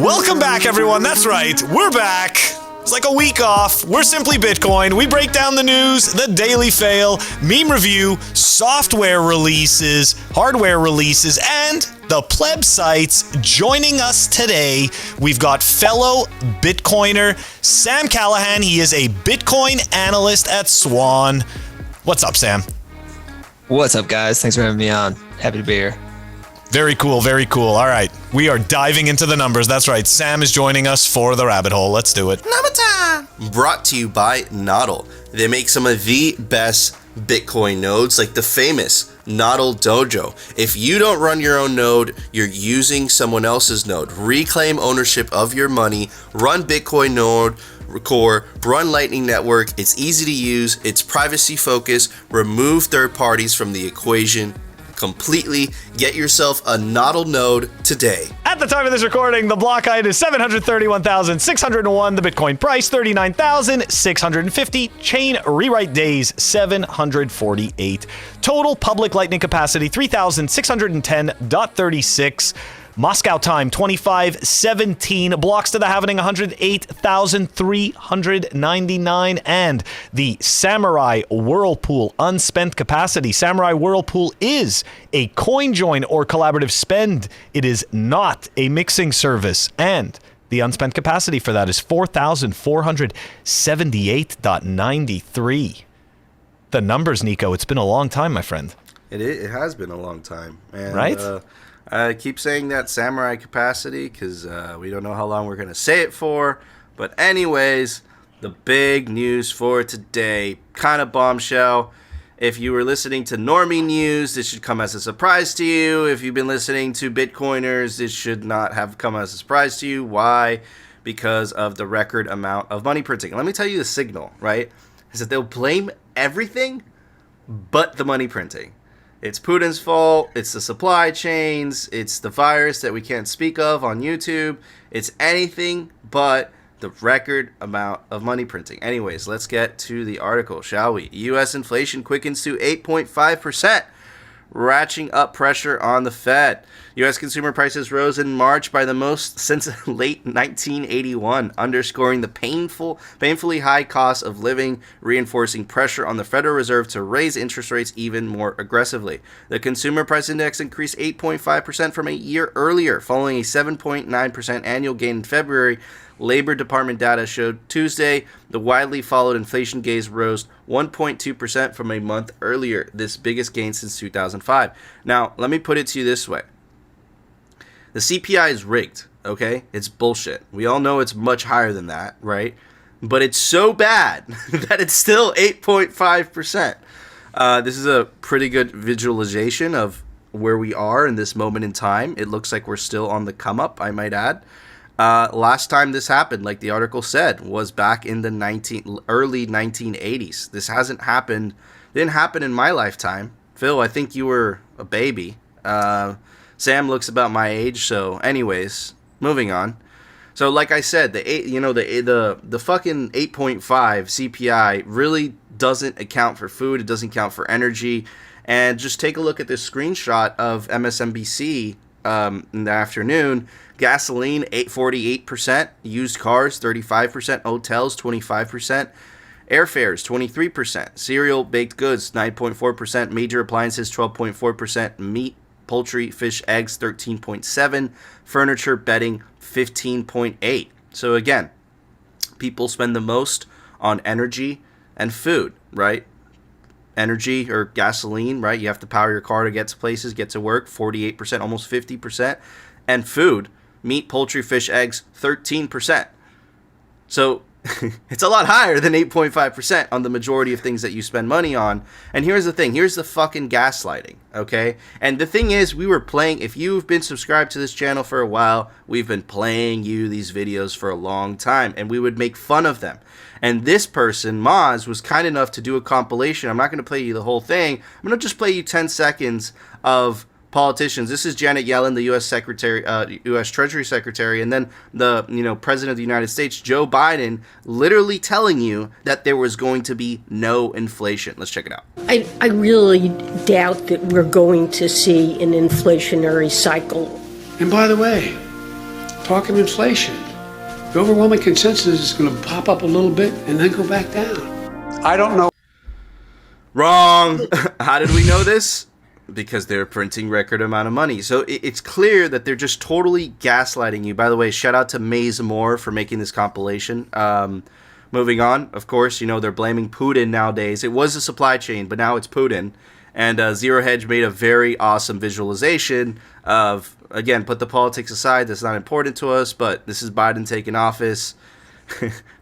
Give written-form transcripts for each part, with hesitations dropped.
Welcome back, everyone. That's right. We're back. It's like a week off. We're Simply Bitcoin. We break down the news, the daily fail, meme review, software releases, hardware releases, and the pleb sites. Joining us today, we've got fellow Bitcoiner Sam Callahan. He is a Bitcoin analyst at Swan. What's up, Sam? What's up, guys? Thanks for having me on. Happy to be here. Very cool, very cool. All right, we are diving into the numbers. That's right, Sam is joining us for the rabbit hole. Let's do it. Number time! Brought to you by Nodl. They make some of the best Bitcoin nodes, like the famous Nodl Dojo. If you don't run your own node, you're using someone else's node. Reclaim ownership of your money. Run Bitcoin node core, run Lightning Network. It's easy to use. It's privacy focused. Remove third parties from the equation completely. Get yourself a Nodl node today. At the time of this recording, the block height is 731,601. The Bitcoin price, 39,650. Chain rewrite days, 748. Total public Lightning capacity, 3,610.36. Moscow time, 2517. Blocks to the halvening, 108,399. And the Samurai Whirlpool unspent capacity. Samurai Whirlpool is a coin join or collaborative spend. It is not a mixing service. And the unspent capacity for that is 4,478.93. The numbers, Nico, it's been a long time, my friend. It has been a long time. And, right? I keep saying that Samurai capacity because we don't know how long we're going to say it for. But anyways, the big news for today, kind of bombshell. If you were listening to Normie News, this should come as a surprise to you. If you've been listening to Bitcoiners, this should not have come as a surprise to you. Why? Because of the record amount of money printing. Let me tell you the signal, right? Is that they'll blame everything but the money printing. It's Putin's fault, it's the supply chains, it's the virus that we can't speak of on YouTube. It's anything but the record amount of money printing. Anyways, let's get to the article, shall we? U.S. inflation quickens to 8.5%, ratcheting up pressure on the Fed. U.S. consumer prices rose in March by the most since late 1981, underscoring the painfully high cost of living, reinforcing pressure on the Federal Reserve to raise interest rates even more aggressively. The Consumer Price Index increased 8.5% from a year earlier, following a 7.9% annual gain in February. Labor Department data showed Tuesday the widely followed inflation gaze rose 1.2% from a month earlier, this biggest gain since 2005. Now, let me put it to you this way. The CPI is rigged, okay? It's bullshit. We all know it's much higher than that, right? But it's so bad that it's still 8.5%. This is a pretty good visualization of where we are in this moment in time. It looks like we're still on the come up, I might add. Last time this happened, like the article said, was back in the early 1980s. This hasn't happened. Didn't happen in my lifetime. Phil, I think you were a baby. Sam looks about my age. So, anyways, moving on. So, like I said, the fucking 8.5 CPI really doesn't account for food. It doesn't count for energy. And just take a look at this screenshot of MSNBC in the afternoon. Gasoline, 48%. Used cars, 35%. Hotels, 25%. Airfares, 23%. Cereal, baked goods, 9.4%. Major appliances, 12.4%. Meat, poultry, fish, eggs, 13.7%. Furniture, bedding, 15.8%. So again, people spend the most on energy and food, right? Energy or gasoline, right? You have to power your car to get to places, get to work, 48%, almost 50%. And food, meat, poultry, fish, eggs, 13%. So it's a lot higher than 8.5% on the majority of things that you spend money on. And here's the thing. Here's the fucking gaslighting, okay? And the thing is, we were playing, if you've been subscribed to this channel for a while, we've been playing you these videos for a long time, and we would make fun of them. And this person, Moz, was kind enough to do a compilation. I'm not going to play you the whole thing. I'm going to just play you 10 seconds of politicians. This is Janet Yellen, the U.S. Secretary, U.S. Treasury Secretary, and then the President of the United States, Joe Biden, literally telling you that there was going to be no inflation. Let's check it out. I really doubt that we're going to see an inflationary cycle. And by the way, talk of inflation. The overwhelming consensus is going to pop up a little bit and then go back down. I don't know. Wrong. How did we know this? Because they're printing record amount of money. So it's clear that they're just totally gaslighting you. By the way, shout out to Maze Moore for making this compilation. Moving on, of course, they're blaming Putin nowadays. It was a supply chain, but now it's Putin. And Zero Hedge made a very awesome visualization of, again, put the politics aside. That's not important to us, but this is Biden taking office.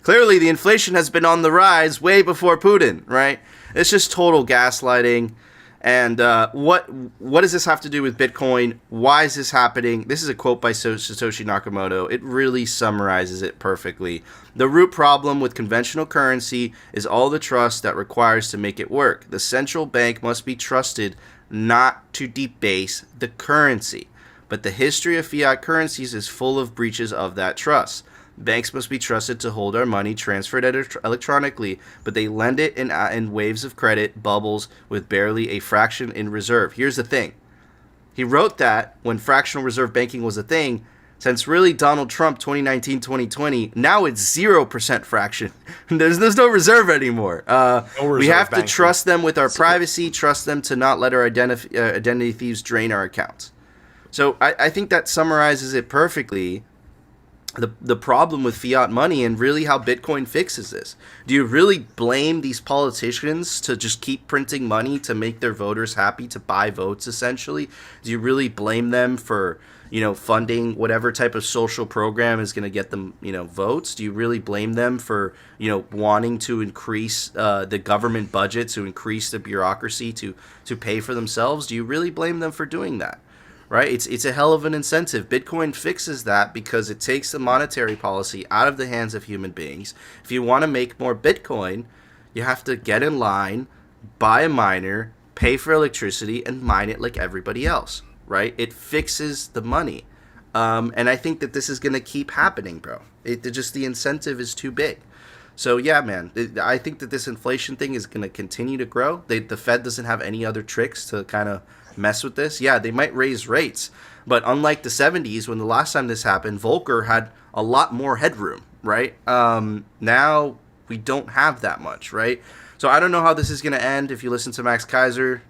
Clearly, the inflation has been on the rise way before Putin, right? It's just total gaslighting. And what does this have to do with Bitcoin? Why is this happening? This is a quote by Satoshi Nakamoto. It really summarizes it perfectly. The root problem with conventional currency is all the trust that requires to make it work. The central bank must be trusted not to debase the currency. But the history of fiat currencies is full of breaches of that trust. Banks must be trusted to hold our money transferred electronically, but they lend it in waves of credit bubbles with barely a fraction in reserve. Here's the thing. He wrote that when fractional reserve banking was a thing. Since really Donald Trump 2019-2020, now it's 0% fraction. There's no reserve anymore. We have to trust them with our privacy, trust them to not let our identity thieves drain our accounts. So I think that summarizes it perfectly. The problem with fiat money and really how Bitcoin fixes this. Do you really blame these politicians to just keep printing money to make their voters happy, to buy votes essentially? Do you really blame them for, funding whatever type of social program is going to get them, votes? Do you really blame them for, wanting to increase the government budget, to increase the bureaucracy, to pay for themselves? Do you really blame them for doing that? Right? It's a hell of an incentive. Bitcoin fixes that because it takes the monetary policy out of the hands of human beings. If you want to make more Bitcoin, you have to get in line, buy a miner, pay for electricity, and mine it like everybody else. Right? It fixes the money. And I think that this is going to keep happening, bro. The incentive is too big. So, yeah, man, I think that this inflation thing is going to continue to grow. The Fed doesn't have any other tricks to kind of mess with this. Yeah, they might raise rates, but unlike the 70s when the last time this happened, Volcker had a lot more headroom, right? Now we don't have that much, right? So I don't know how this is going to end. If you listen to Max Kaiser,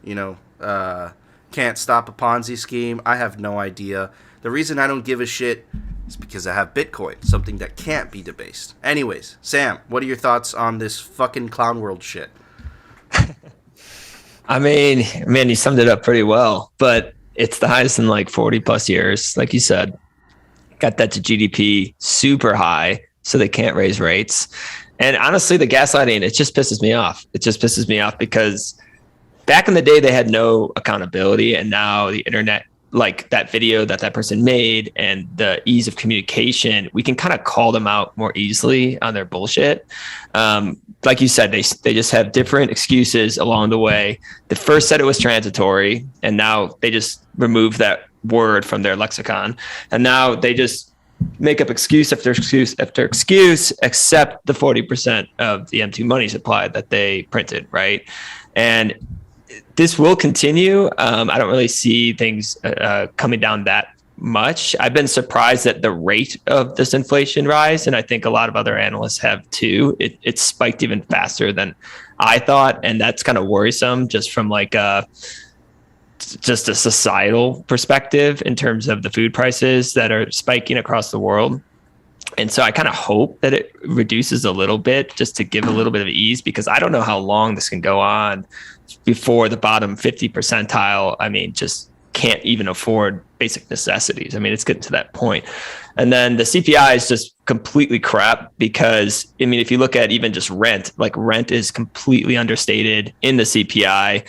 can't stop a Ponzi scheme. I have no idea. The reason I don't give a shit is because I have Bitcoin, something that can't be debased. Anyways, Sam, what are your thoughts on this fucking clown world shit? I mean, man, you summed it up pretty well, but it's the highest in like 40 plus years. Like you said, got that to GDP super high, so they can't raise rates. And honestly, the gaslighting, it just pisses me off. It just pisses me off because back in the day, they had no accountability. And now the internet, like that video that person made and the ease of communication, we can kind of call them out more easily on their bullshit. Like you said, they just have different excuses along the way. The first said it was transitory, and now they just removed that word from their lexicon. And now they just make up excuse after excuse after excuse, except the 40% of the M2 money supply that they printed, right? And this will continue. I don't really see things coming down that much. I've been surprised at the rate of this inflation rise, and I think a lot of other analysts have too. It spiked even faster than I thought, and that's kind of worrisome just from like just a societal perspective in terms of the food prices that are spiking across the world. And so I kind of hope that it reduces a little bit just to give a little bit of ease, because I don't know how long this can go on before the bottom 50 percentile, just can't even afford basic necessities. It's getting to that point. And then the CPI is just completely crap because, if you look at even just rent, like rent is completely understated in the CPI.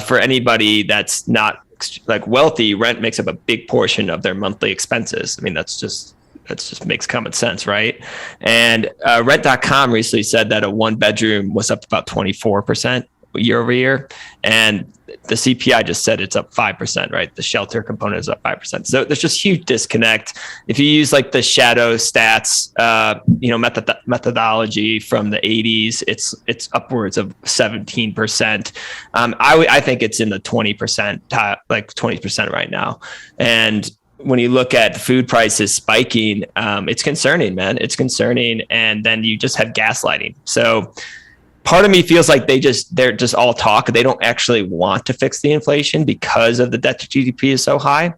For anybody that's not like wealthy, rent makes up a big portion of their monthly expenses. That just makes common sense, right? And rent.com recently said that a one bedroom was up about 24% year over year. And the CPI just said it's up 5%, right? The shelter component is up 5%. So there's just huge disconnect. If you use like the shadow stats, methodology from the 80s, it's upwards of 17%. I think it's in the 20%, like 20% right now. And when you look at food prices spiking, it's concerning, man. It's concerning. And then you just have gaslighting. So part of me feels like they're just all talk. They don't actually want to fix the inflation because of the debt to GDP is so high.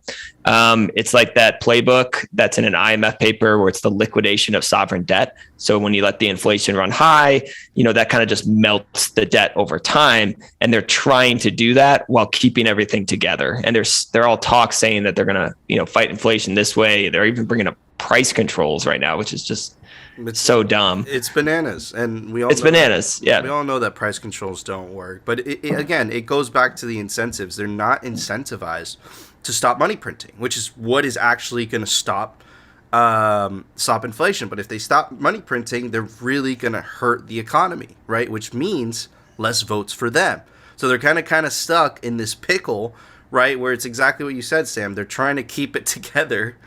It's like that playbook that's in an IMF paper where it's the liquidation of sovereign debt. So when you let the inflation run high, that kind of just melts the debt over time. And they're trying to do that while keeping everything together. And they're all talk saying that they're going to, fight inflation this way. They're even bringing up price controls right now, which is just so dumb. It's bananas, and we all know that price controls don't work. But again, it goes back to the incentives. They're not incentivized to stop money printing, which is what is actually going to stop inflation. But if they stop money printing, they're really going to hurt the economy, right? Which means less votes for them. So they're kind of stuck in this pickle, right? Where it's exactly what you said, Sam. They're trying to keep it together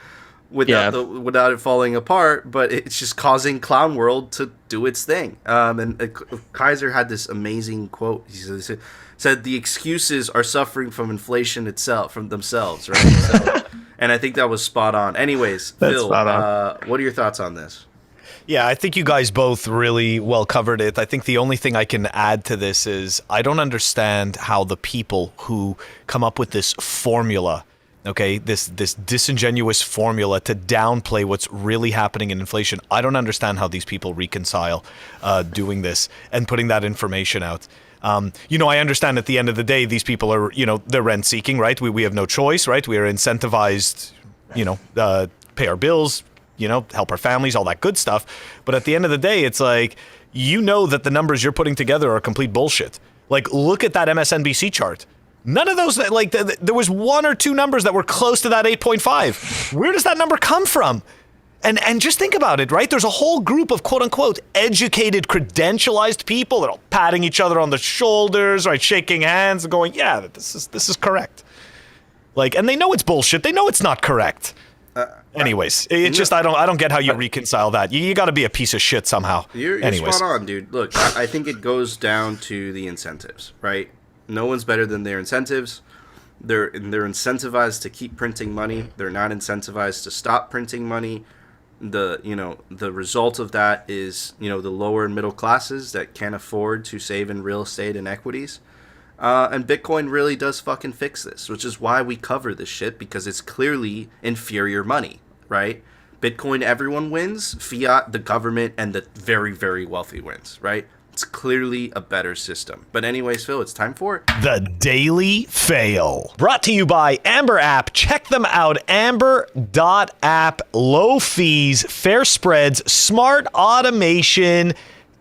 without it falling apart, but it's just causing Clown World to do its thing. And Kaiser had this amazing quote. He said the excuses are suffering from inflation itself, from themselves, right? So, and I think that was spot on. Anyways, Phil, what are your thoughts on this? Yeah, I think you guys both really well covered it. I think the only thing I can add to this is I don't understand how the people who come up with this formula, okay, this disingenuous formula to downplay what's really happening in inflation. I don't understand how these people reconcile doing this and putting that information out. I understand at the end of the day, these people are, they're rent seeking, right? We have no choice, right? We are incentivized, pay our bills, help our families, all that good stuff. But at the end of the day, it's like, that the numbers you're putting together are complete bullshit. Like, look at that MSNBC chart. None of those, there was one or two numbers that were close to that 8.5. Where does that number come from? And just think about it, right? There's a whole group of quote unquote educated, credentialized people that are all patting each other on the shoulders, right? Shaking hands and going, yeah, this is correct. And they know it's bullshit. They know it's not correct. Anyways, it's just I don't get how you reconcile that. You got to be a piece of shit somehow. You're spot on, dude. Look, I think it goes down to the incentives, right? No one's better than their incentives. They're incentivized to keep printing money. They're not incentivized to stop printing money. The result of that is the lower and middle classes that can't afford to save in real estate and equities. And Bitcoin really does fucking fix this, which is why we cover this shit, because it's clearly inferior money, right? Bitcoin, everyone wins. Fiat, the government, and the very, very wealthy wins, right? It's clearly a better system. But anyways, Phil, it's time for The Daily Fail. Brought to you by Amber App. Check them out. Amber.app. Low fees, fair spreads, smart automation,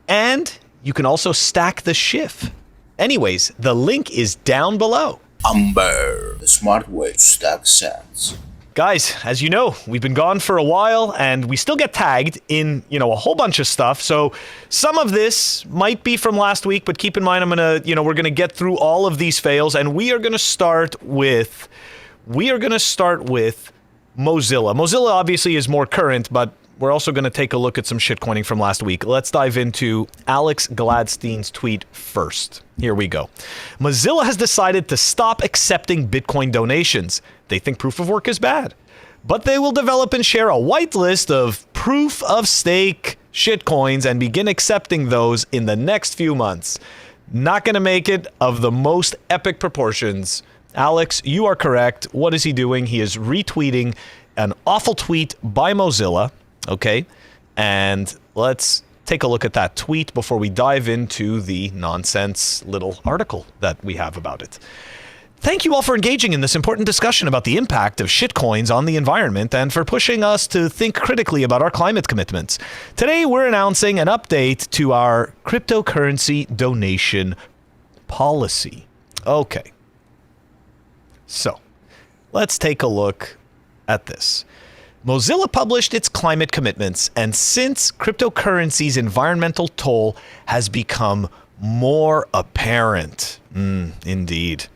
and you can also stack the shift. Anyways, the link is down below. Amber, the smart way to stack sats. Guys, as you know, we've been gone for a while, and we still get tagged in, a whole bunch of stuff. So some of this might be from last week, but keep in mind, we're gonna get through all of these fails, and we are gonna start with Mozilla. Mozilla obviously is more current, but we're also gonna take a look at some shitcoining from last week. Let's dive into Alex Gladstein's tweet first. Here we go. Mozilla has decided to stop accepting Bitcoin donations. They think proof of work is bad, but they will develop and share a whitelist of proof of stake shitcoins and begin accepting those in the next few months. Not going to make it of the most epic proportions. Alex, you are correct. What is he doing? He is retweeting an awful tweet by Mozilla. Okay. And let's take a look at that tweet before we dive into the nonsense little article that we have about it. Thank you all for engaging in this important discussion about the impact of shitcoins on the environment and for pushing us to think critically about our climate commitments. Today, we're announcing an update to our cryptocurrency donation policy. Okay. So, let's take a look at this. Mozilla published its climate commitments, and since cryptocurrency's environmental toll has become more apparent. Indeed.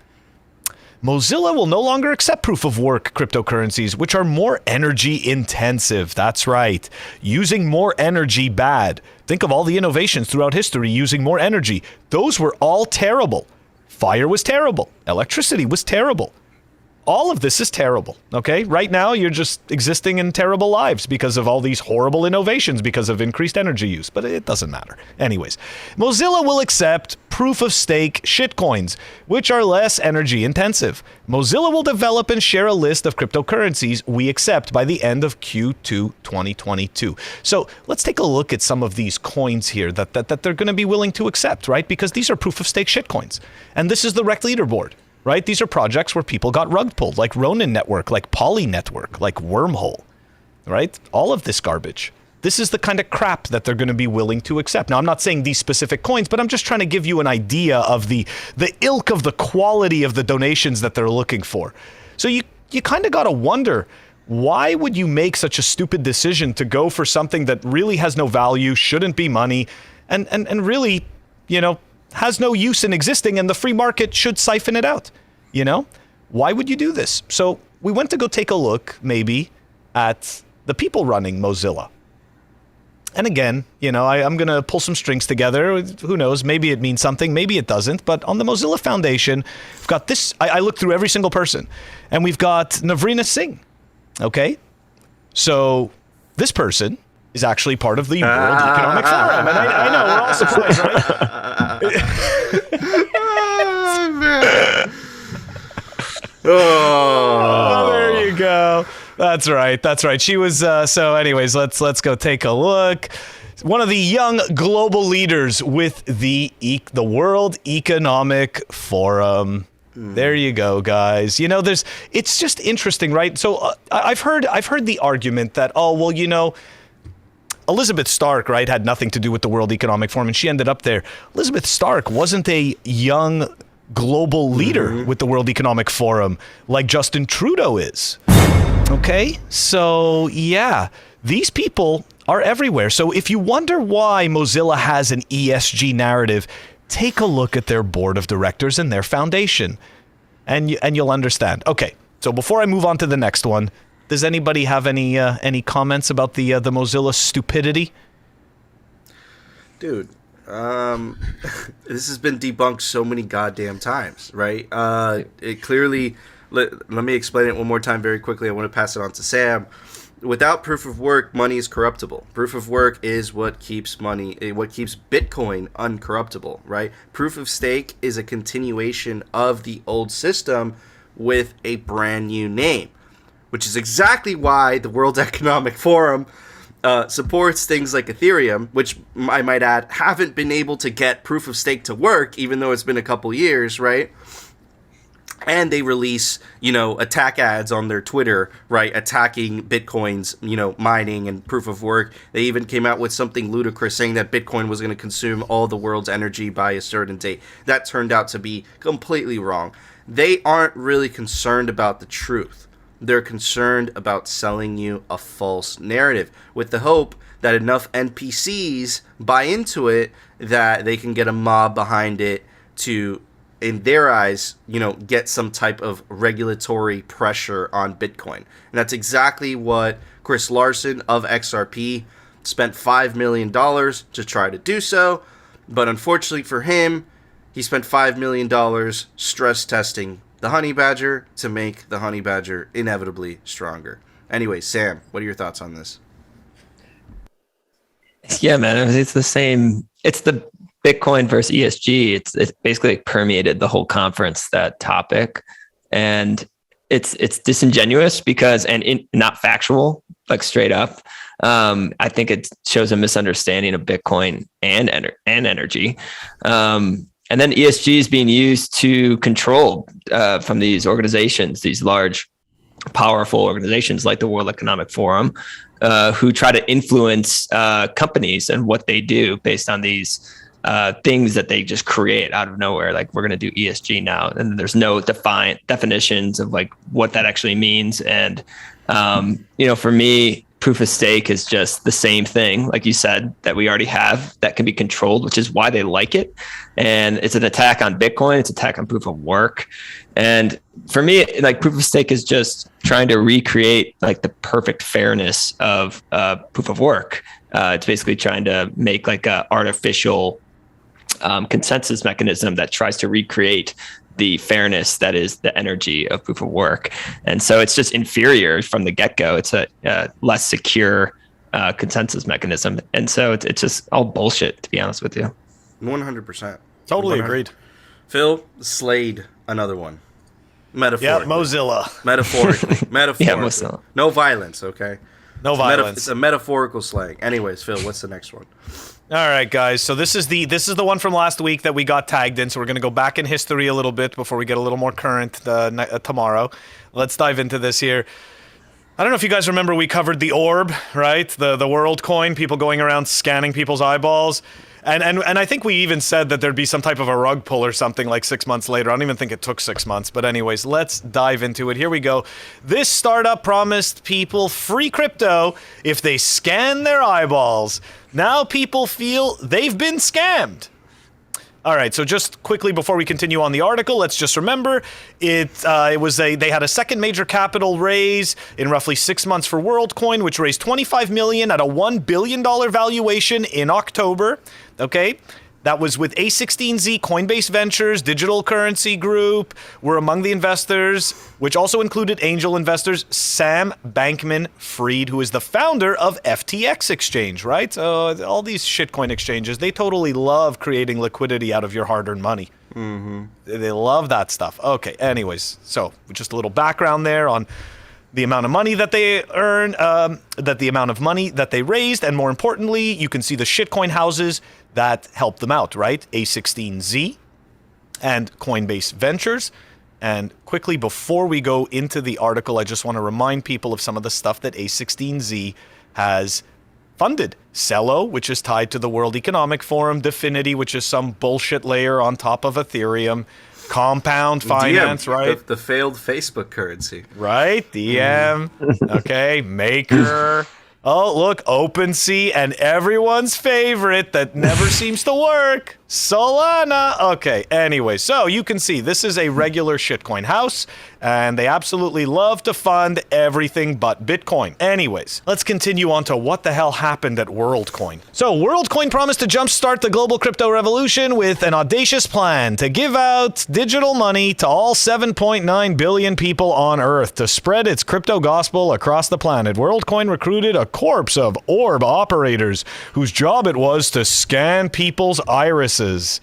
Mozilla will no longer accept proof of work cryptocurrencies, which are more energy intensive. That's right. Using more energy bad. Think of all the innovations throughout history using more energy. Those were all terrible. Fire was terrible. Electricity was terrible. all of this is terrible, okay? Right now, you're just existing in terrible lives because of all these horrible innovations because of increased energy use, but it doesn't matter. Anyways, Mozilla will accept proof-of-stake shitcoins, which are less energy intensive. Mozilla will develop and share a list of cryptocurrencies we accept by the end of Q2 2022. So let's take a look at some of these coins here that they're going to be willing to accept, right? Because these are proof-of-stake shitcoins. And this is the rec leaderboard. Right? These are projects where people got rug pulled, like Ronin Network, like Poly Network, like Wormhole, right? All of this garbage. This is the kind of crap that they're going to be willing to accept. Now, I'm not saying these specific coins, but I'm just trying to give you an idea of the ilk of the quality of the donations that they're looking for. So you kind of got to wonder, why would you make such a stupid decision to go for something that really has no value, shouldn't be money, and really, has no use in existing, and the free market should siphon it out, Why would you do this? So we went to go take a look, maybe, at the people running Mozilla. And again, I'm going to pull some strings together. Who knows? Maybe it means something. Maybe it doesn't. But on the Mozilla Foundation, we've got this. I looked through every single person. And we've got Navrina Singh. Okay? So this person is actually part of the World Economic Forum. And I know, we're all surprised, right? Oh, man. Oh, there you go. That's right. She was, so anyways, let's go take a look. One of the young global leaders with the World Economic Forum. There you go, guys. It's just interesting, right? So I've heard the argument that, Elizabeth Stark, right, had nothing to do with the World Economic Forum, and she ended up there. Elizabeth Stark wasn't a young global leader with the World Economic Forum like Justin Trudeau is. Okay? So, yeah, these people are everywhere. So if you wonder why Mozilla has an ESG narrative, take a look at their board of directors and their foundation, and you'll understand. Okay, so before I move on to the next one, does anybody have any comments about the Mozilla stupidity? Dude, this has been debunked so many goddamn times, right? It clearly, let me explain it one more time very quickly. I want to pass it on to Sam. Without proof of work, money is corruptible. Proof of work is what keeps Bitcoin uncorruptible, right? Proof of stake is a continuation of the old system with a brand new name, which is exactly why the World Economic Forum supports things like Ethereum, which I might add haven't been able to get proof of stake to work, even though it's been a couple years, right? And they release, attack ads on their Twitter, right, attacking Bitcoin's, mining and proof of work. They even came out with something ludicrous saying that Bitcoin was going to consume all the world's energy by a certain date. That turned out to be completely wrong. They aren't really concerned about the truth. They're concerned about selling you a false narrative with the hope that enough NPCs buy into it that they can get a mob behind it to, in their eyes, get some type of regulatory pressure on Bitcoin. And that's exactly what Chris Larson of XRP spent $5 million to try to do so. But unfortunately for him, he spent $5 million stress testing the honey badger to make the honey badger inevitably stronger. Anyway, Sam, what are your thoughts on this? Yeah, man, it's the same. It's the Bitcoin versus ESG. It's basically permeated the whole conference, that topic, and it's disingenuous because not factual, like straight up. I think it shows a misunderstanding of Bitcoin and energy. And then ESG is being used to control from these organizations, these large, powerful organizations like the World Economic Forum, who try to influence companies and what they do based on these things that they just create out of nowhere. Like, we're going to do ESG now, and there's no defined definitions of like what that actually means. And for me, proof of stake is just the same thing, like you said, that we already have that can be controlled, which is why they like it. And it's an attack on Bitcoin. It's an attack on proof of work. And for me, like, proof of stake is just trying to recreate like the perfect fairness of proof of work. It's basically trying to make like a artificial consensus mechanism that tries to recreate the fairness that is the energy of proof of work. And so it's just inferior from the get-go. It's a less secure consensus mechanism. And so it's just all bullshit, to be honest with you. 100%. Totally 100%. agreed. Phil, Slade, another one. Metaphorically. Yeah, Mozilla. Metaphorically. Metaphorically. Yeah, Mozilla. No violence, okay? No violence. It's a metaphorical slang. Anyways, Phil, what's the next one? All right, guys. So this is the one from last week that we got tagged in. So we're going to go back in history a little bit before we get a little more current tomorrow. Let's dive into this here. I don't know if you guys remember we covered the orb, right? The Worldcoin, people going around scanning people's eyeballs. And I think we even said that there'd be some type of a rug pull or something like 6 months later. I don't even think it took 6 months. But anyways, let's dive into it. Here we go. This startup promised people free crypto if they scan their eyeballs. Now people feel they've been scammed. All right, so just quickly before we continue on the article, let's just remember they had a second major capital raise in roughly 6 months for Worldcoin, which raised $25 million at a $1 billion valuation in October. Okay, that was with A16Z, Coinbase Ventures, Digital Currency Group were among the investors, which also included angel investors Sam Bankman-Fried, who is the founder of FTX Exchange, right? All these shitcoin exchanges, they totally love creating liquidity out of your hard-earned money. Mm-hmm. They love that stuff. Okay, anyways, so just a little background there on the amount of money that they earn, the amount of money that they raised, and more importantly, you can see the shitcoin houses that help them out, right? A16Z and Coinbase Ventures. And quickly, before we go into the article, I just want to remind people of some of the stuff that A16Z has funded. Cello, which is tied to the World Economic Forum, Definity, which is some bullshit layer on top of Ethereum, Compound Finance, Diem, right? The failed Facebook currency. Right, Diem, okay, Maker. Oh, look, OpenSea, and everyone's favorite that never seems to work, Solana. Okay, anyway, so you can see this is a regular shitcoin house, and they absolutely love to fund everything but Bitcoin. Anyways, let's continue on to what the hell happened at Worldcoin. So Worldcoin promised to jumpstart the global crypto revolution with an audacious plan to give out digital money to all 7.9 billion people on Earth to spread its crypto gospel across the planet. Worldcoin recruited a corps of orb operators whose job it was to scan people's irises.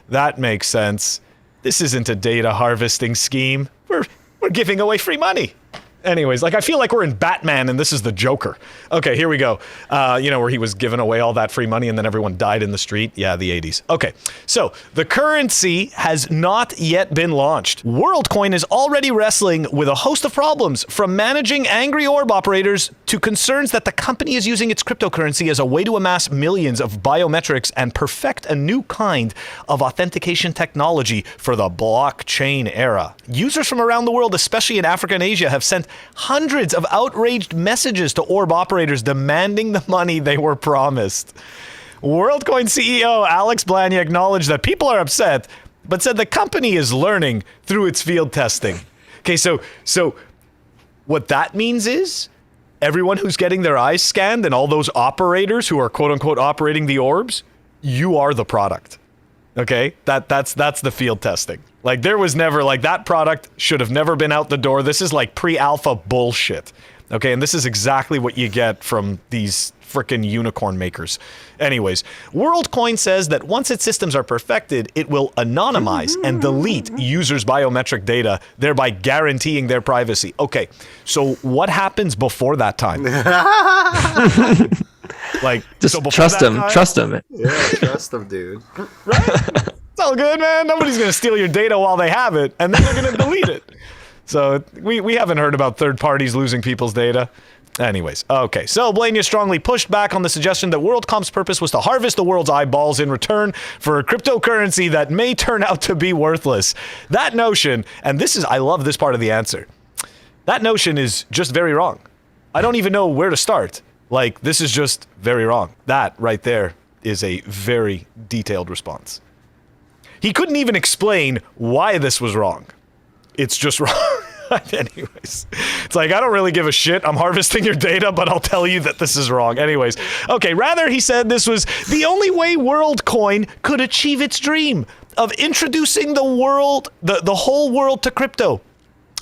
That makes sense. This isn't a data harvesting scheme. We're giving away free money. Anyways, I feel like we're in Batman and this is the Joker. Okay, here we go. Where he was giving away all that free money and then everyone died in the street. Yeah, the 80s. Okay, so the currency has not yet been launched. Worldcoin is already wrestling with a host of problems, from managing angry orb operators to concerns that the company is using its cryptocurrency as a way to amass millions of biometrics and perfect a new kind of authentication technology for the blockchain era. Users from around the world, especially in Africa and Asia, have sent hundreds of outraged messages to orb operators demanding the money they were promised. Worldcoin CEO Alex Blania acknowledged that people are upset, but said the company is learning through its field testing. Okay, so what that means is everyone who's getting their eyes scanned and all those operators who are quote unquote operating the orbs, you are the product. Okay, that's the field testing. There was never, that product should have never been out the door. This is pre-alpha bullshit. Okay, and this is exactly what you get from these frickin' unicorn makers. Anyways, Worldcoin says that once its systems are perfected, it will anonymize and delete users' biometric data, thereby guaranteeing their privacy. Okay, so what happens before that time? Just trust him. Trust him. Yeah, trust them, dude. Right? It's all good, man. Nobody's going to steal your data while they have it, and then they're going to delete it. So we haven't heard about third parties losing people's data. Anyways, okay. So Blania strongly pushed back on the suggestion that WorldComp's purpose was to harvest the world's eyeballs in return for a cryptocurrency that may turn out to be worthless. That notion, and I love this part of the answer. That notion is just very wrong. I don't even know where to start. This is just very wrong. That right there is a very detailed response. He couldn't even explain why this was wrong. It's just wrong. Anyways, it's I don't really give a shit. I'm harvesting your data, but I'll tell you that this is wrong. Anyways, okay, rather he said this was the only way Worldcoin could achieve its dream of introducing the world, the whole world to crypto,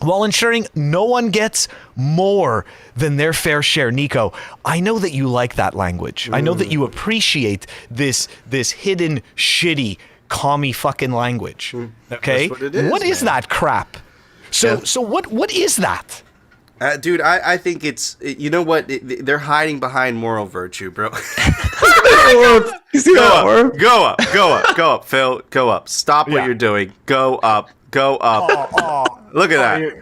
while ensuring no one gets more than their fair share. Nico, I know that you like that language. I know that you appreciate this hidden, shitty, commie fucking language. Okay? That's what it is, what is that crap? So what is that? Dude, I think it's, you know what? They're hiding behind moral virtue, bro. You see that orb? Go up, Phil, go up. Stop what you're doing. Go up. Look at that.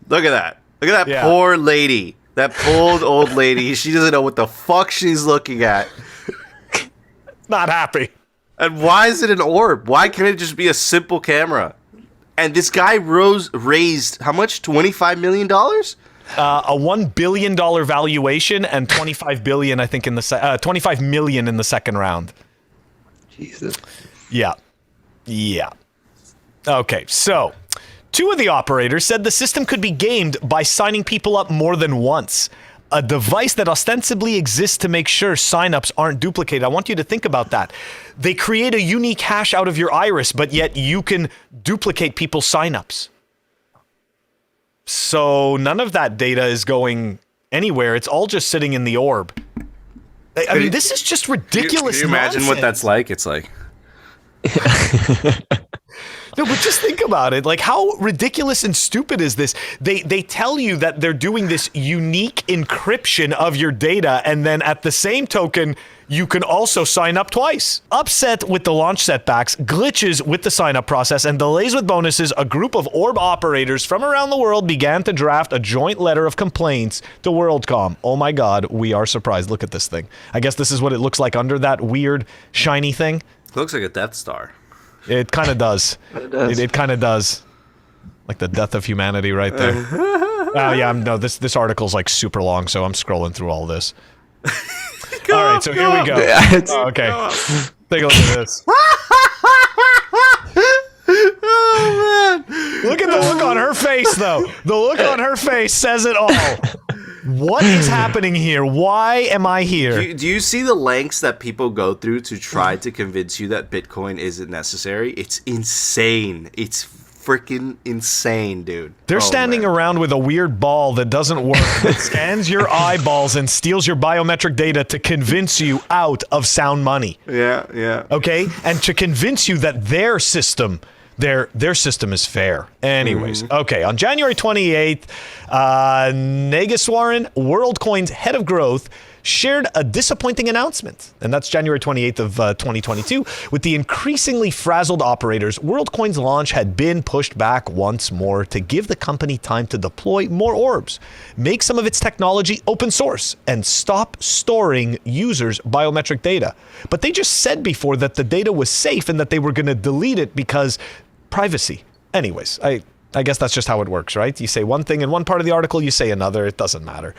Look at that poor lady. That poor old lady. She doesn't know what the fuck she's looking at. Not happy. And why is it an orb? Why can't it just be a simple camera? And this guy raised how much? $25 million? A $1 billion valuation and $25 billion, I think, $25 million in the second round. Jesus. Yeah. Okay, so 2 of the operators said the system could be gamed by signing people up more than once. A device that ostensibly exists to make sure signups aren't duplicated. I want you to think about that. They create a unique hash out of your iris, but yet you can duplicate people's signups. So none of that data is going anywhere. It's all just sitting in the orb. I mean, this is just ridiculous. Can you imagine what that's like? It's like... No, but just think about it. Like, how ridiculous and stupid is this? They tell you that they're doing this unique encryption of your data, and then at the same token, you can also sign up twice. Upset with the launch setbacks, glitches with the sign-up process, and delays with bonuses, a group of orb operators from around the world began to draft a joint letter of complaints to Worldcoin. Oh my God, we are surprised. Look at this thing. I guess this is what it looks like under that weird shiny thing. It looks like a Death Star. It kind of does. It kind of does. Like the death of humanity right there. No, this article's like super long, so I'm scrolling through all this. All right, so here we go. Okay. Take a look at this. Oh, man. Look at the look on her face, though. The look on her face says it all. What is happening here? Why am I here? Do you see the lengths that people go through to try to convince you that Bitcoin isn't necessary? It's insane. It's freaking insane, dude. They're standing around with a weird ball that doesn't work, that scans your eyeballs and steals your biometric data to convince you out of sound money. Yeah. Okay? And to convince you that their system... Their system is fair. Anyways, okay. On January 28th, Nageswaran, Worldcoin's head of growth, shared a disappointing announcement. And that's January 28th of 2022. With the increasingly frazzled operators, Worldcoin's launch had been pushed back once more to give the company time to deploy more orbs, make some of its technology open source, and stop storing users' biometric data. But they just said before that the data was safe and that they were going to delete it because privacy. Anyways, I guess that's just how it works, right? You say one thing in one part of the article, you say another. It doesn't matter.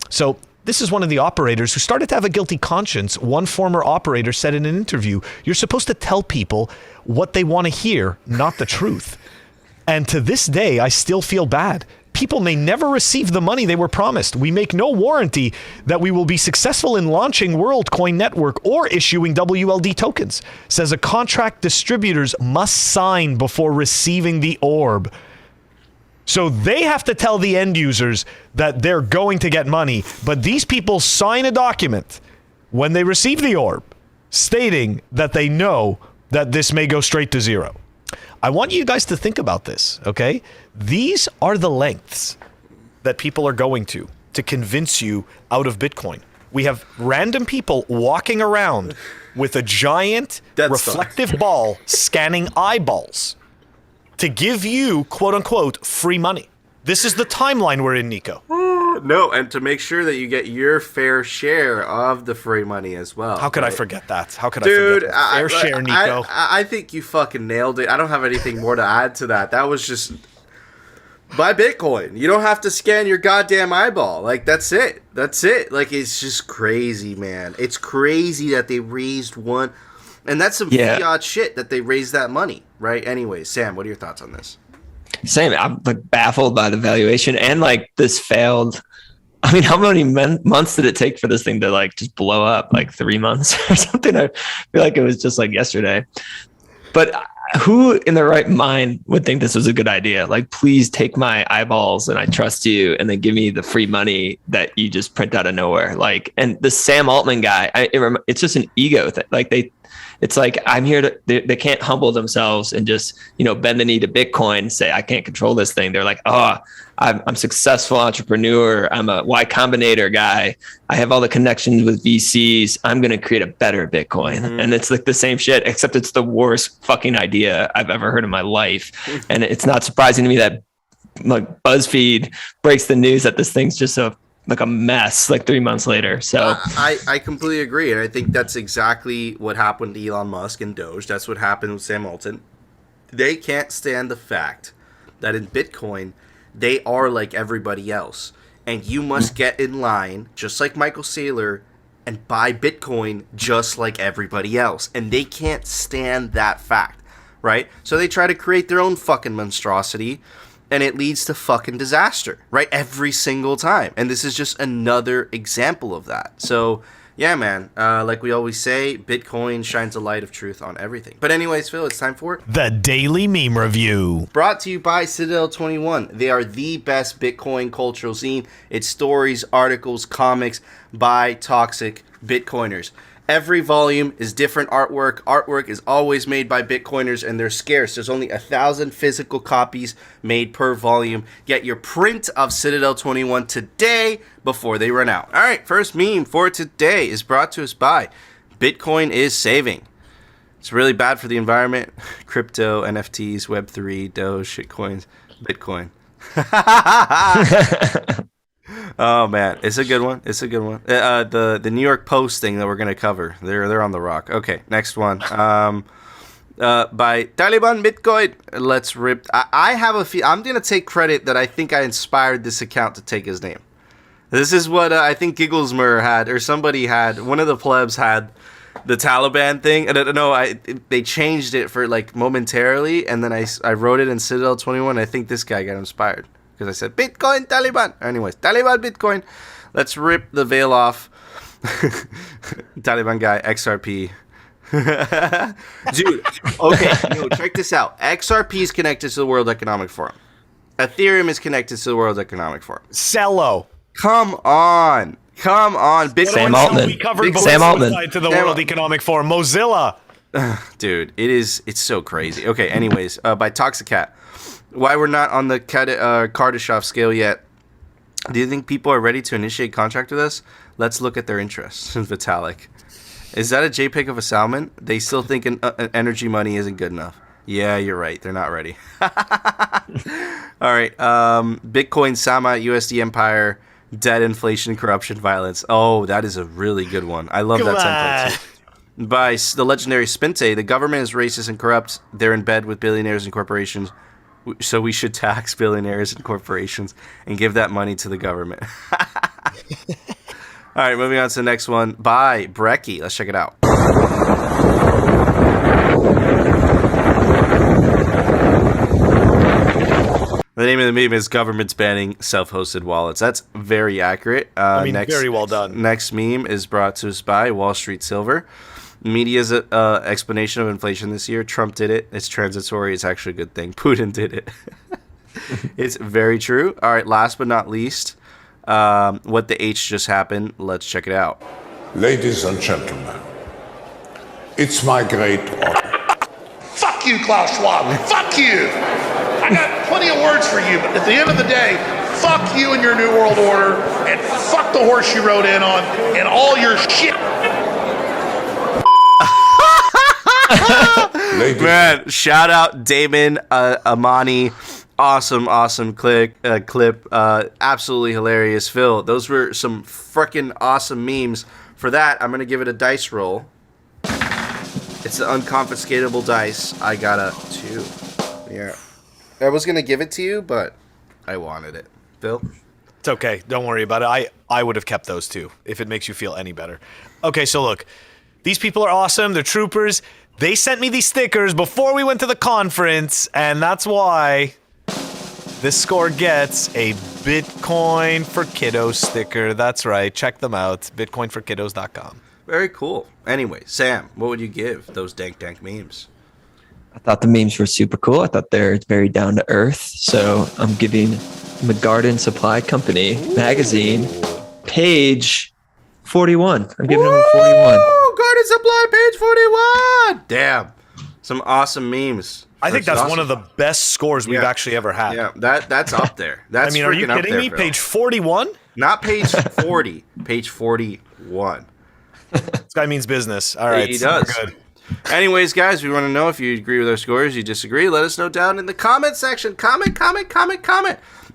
So this is one of the operators who started to have a guilty conscience. One former operator said in an interview, "You're supposed to tell people what they want to hear, not the truth. And to this day, I still feel bad. People may never receive the money they were promised. We make no warranty that we will be successful in launching Worldcoin network or issuing WLD tokens," says a contract distributors must sign before receiving the orb. So they have to tell the end users that they're going to get money, but these people sign a document when they receive the orb stating that they know that this may go straight to zero. I want you guys to think about this, okay? These are the lengths that people are going to convince you out of Bitcoin. We have random people walking around with a giant reflective ball scanning eyeballs to give you, quote unquote, free money. This is the timeline we're in, Nico. No, and to make sure that you get your fair share of the free money as well. How could I forget that? How could I forget that? Fair share, Nico. I think you fucking nailed it. I don't have anything more to add to that. That was just... Buy Bitcoin. You don't have to scan your goddamn eyeball. Like, that's it. That's it. Like, it's just crazy, man. It's crazy that they raised one... And that's some fiat shit that they raised that money, right? Anyways, Sam, what are your thoughts on this? Same. I'm like baffled by the valuation and like this failed. I mean, how many months did it take for this thing to like just blow up? Like 3 months or something? I feel like it was just like yesterday. But who in their right mind would think this was a good idea? Like, please take my eyeballs and I trust you, and then give me the free money that you just print out of nowhere. Like, and the Sam Altman guy, it's just an ego thing. Like it's like, I'm here to, they can't humble themselves and just, bend the knee to Bitcoin, say, I can't control this thing. They're like, oh, I'm a successful entrepreneur. I'm a Y Combinator guy. I have all the connections with VCs. I'm going to create a better Bitcoin. Mm-hmm. And it's like the same shit, except it's the worst fucking idea I've ever heard in my life. And it's not surprising to me that like BuzzFeed breaks the news that this thing's just a mess like 3 months later. So I completely agree. And I think that's exactly what happened to Elon Musk and Doge. That's what happened with Sam Altman. They can't stand the fact that in Bitcoin, they are like everybody else. And you must get in line, just like Michael Saylor, and buy Bitcoin just like everybody else. And they can't stand that fact, right? So they try to create their own fucking monstrosity, and it leads to fucking disaster, right? Every single time. And this is just another example of that. So, yeah, man. Like we always say, Bitcoin shines a light of truth on everything. But anyways, Phil, it's time for the Daily Meme Review. Brought to you by Citadel 21. They are the best Bitcoin cultural zine. It's stories, articles, comics by toxic Bitcoiners. Every volume is different artwork. Artwork is always made by Bitcoiners, and they're scarce. There's only 1,000 physical copies made per volume. Get your print of Citadel 21 today before they run out. All right, first meme for today is brought to us by Bitcoin is saving. It's really bad for the environment. Crypto, NFTs, Web3, Doge, shitcoins, Bitcoin. Oh man, it's a good one. It's a good one. The New York Post thing that we're gonna cover. They're on the rock. Okay, next one. By Taliban Bitcoin. Let's rip. I have a few. I'm gonna take credit that I think I inspired this account to take his name. This is what I think Gigglesmer had, or somebody had. One of the plebs had the Taliban thing. I don't know. They changed it for like momentarily, and then I wrote it in Citadel 21. I think this guy got inspired. Because I said, Bitcoin, Taliban. Anyways, Taliban, Bitcoin. Let's rip the veil off. Taliban guy, XRP. Dude, okay, check this out. XRP is connected to the World Economic Forum. Ethereum is connected to the World Economic Forum. Cello. Come on. Bitcoin. Sam Altman. We covered Sam Altman. to the World Economic Forum. Mozilla. Dude, it's so crazy. Okay, anyways, by Toxicat. Why we're not on the Kardashev scale yet? Do you think people are ready to initiate contract with us? Let's look at their interests. Vitalik. Is that a JPEG of a salmon? They still think energy money isn't good enough. Yeah, you're right. They're not ready. All right. Bitcoin, Sama, USD Empire, debt, inflation, corruption, violence. Oh, that is a really good one. I love that template too. By the legendary Spinte, the government is racist and corrupt. They're in bed with billionaires and corporations. So we should tax billionaires and corporations and give that money to the government. All right, moving on to the next one. By Brecky. Let's check it out. The name of the meme is Government's Banning Self-Hosted Wallets. That's very accurate. Very well done. Next meme is brought to us by Wall Street Silver. Media's explanation of inflation this year. Trump did it. It's transitory. It's actually a good thing. Putin did it. It's very true. All right, last but not least, what the H just happened. Let's check it out. Ladies and gentlemen, it's my great honor. Fuck you, Klaus Schwab. Fuck you. I got plenty of words for you, but at the end of the day, fuck you and your New World Order, and fuck the horse you rode in on, and all your shit. Man, shout out Damon Amani. Awesome clip. Absolutely hilarious. Phil, those were some freaking awesome memes. For that, I'm going to give it a dice roll. It's the unconfiscatable dice. I got a 2. Yeah. I was going to give it to you, but I wanted it. Phil? It's okay. Don't worry about it. I would have kept those too, if it makes you feel any better. Okay, so look. These people are awesome. They're troopers. They sent me these stickers before we went to the conference, and that's why this score gets a Bitcoin for Kiddos sticker. That's right. Check them out. Bitcoinforkiddos.com. Very cool. Anyway, Sam, what would you give those dank memes? I thought the memes were super cool. I thought they're very down to earth. So I'm giving the Garden Supply Company magazine page 41. I'm giving them a 41. Garden Supply page 41. Damn. Some awesome memes. I think that's one of the best scores we've actually ever had. Yeah, that's up there. That's I mean, are you kidding me? Phil. Page 41? Not page 40. Page 41. This guy means business. All right. He does. Good. Anyways, guys, we want to know if you agree with our scores, you disagree. Let us know down in the comment section. Comment.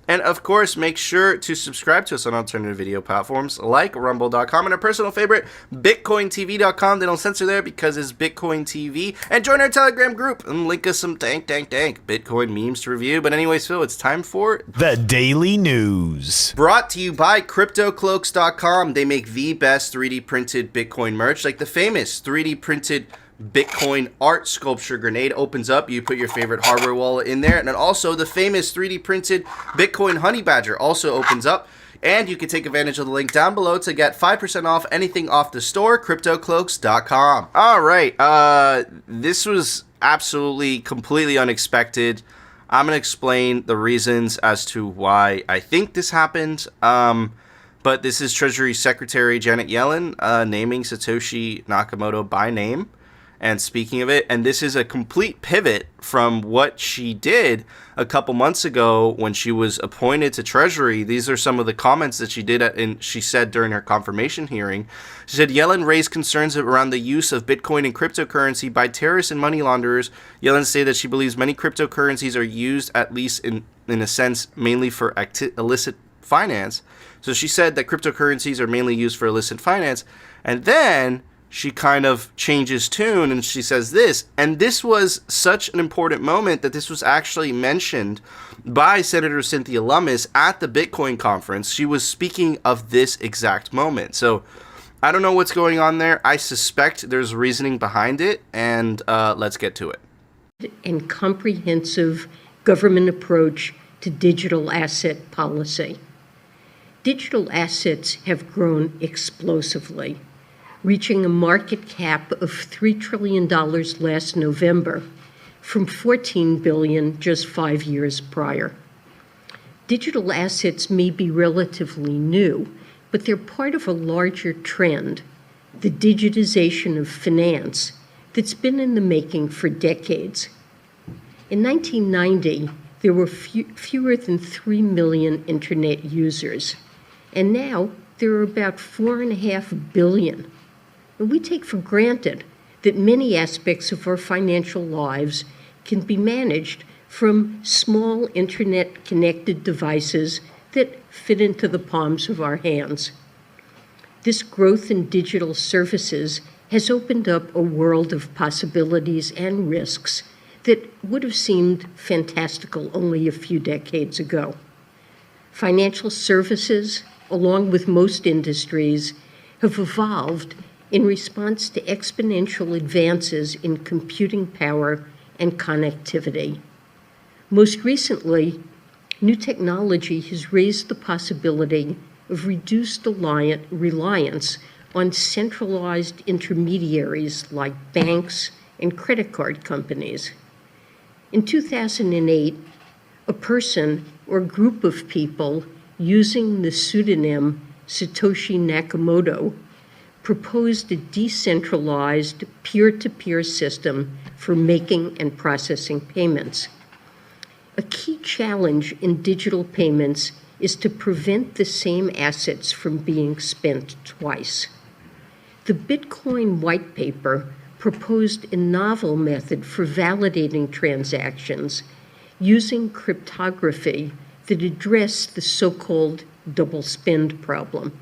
And, of course, make sure to subscribe to us on alternative video platforms like Rumble.com and our personal favorite, BitcoinTV.com. They don't censor there because it's Bitcoin TV. And join our Telegram group and link us some dank Bitcoin memes to review. But anyways, Phil, it's time for the Daily News. Brought to you by CryptoCloaks.com. They make the best 3D printed Bitcoin merch, like the famous 3D printed Bitcoin art sculpture grenade opens up. You put your favorite hardware wallet in there. And then also the famous 3D printed Bitcoin honey badger also opens up. And you can take advantage of the link down below to get 5% off anything off the store, CryptoCloaks.com. All right. This was absolutely, completely unexpected. I'm going to explain the reasons as to why I think this happened. But this is Treasury Secretary Janet Yellen naming Satoshi Nakamoto by name. And speaking of it, and this is a complete pivot from what she did a couple months ago when she was appointed to Treasury. These are some of the comments that she did, and she said during her confirmation hearing. She said, Yellen raised concerns around the use of Bitcoin and cryptocurrency by terrorists and money launderers. Yellen stated that she believes many cryptocurrencies are used, at least in a sense, mainly for illicit finance. So she said that cryptocurrencies are mainly used for illicit finance. And then she kind of changes tune and she says this, and this was such an important moment that this was actually mentioned by Senator Cynthia Lummis at the Bitcoin conference. She was speaking of this exact moment. So I don't know what's going on there. I suspect there's reasoning behind it, and let's get to it. And comprehensive government approach to digital asset policy. Digital assets have grown explosively, reaching a market cap of $3 trillion last November from $14 billion just 5 years prior. Digital assets may be relatively new, but they're part of a larger trend, the digitization of finance, that's been in the making for decades. In 1990, there were fewer than 3 million internet users, and now there are about 4.5 billion. And we take for granted that many aspects of our financial lives can be managed from small internet-connected devices that fit into the palms of our hands. This growth in digital services has opened up a world of possibilities and risks that would have seemed fantastical only a few decades ago. Financial services, along with most industries, have evolved in response to exponential advances in computing power and connectivity. Most recently, new technology has raised the possibility of reduced reliance on centralized intermediaries like banks and credit card companies. In 2008, a person or group of people using the pseudonym Satoshi Nakamoto proposed a decentralized peer-to-peer system for making and processing payments. A key challenge in digital payments is to prevent the same assets from being spent twice. The Bitcoin white paper proposed a novel method for validating transactions using cryptography that addressed the so-called double spend problem.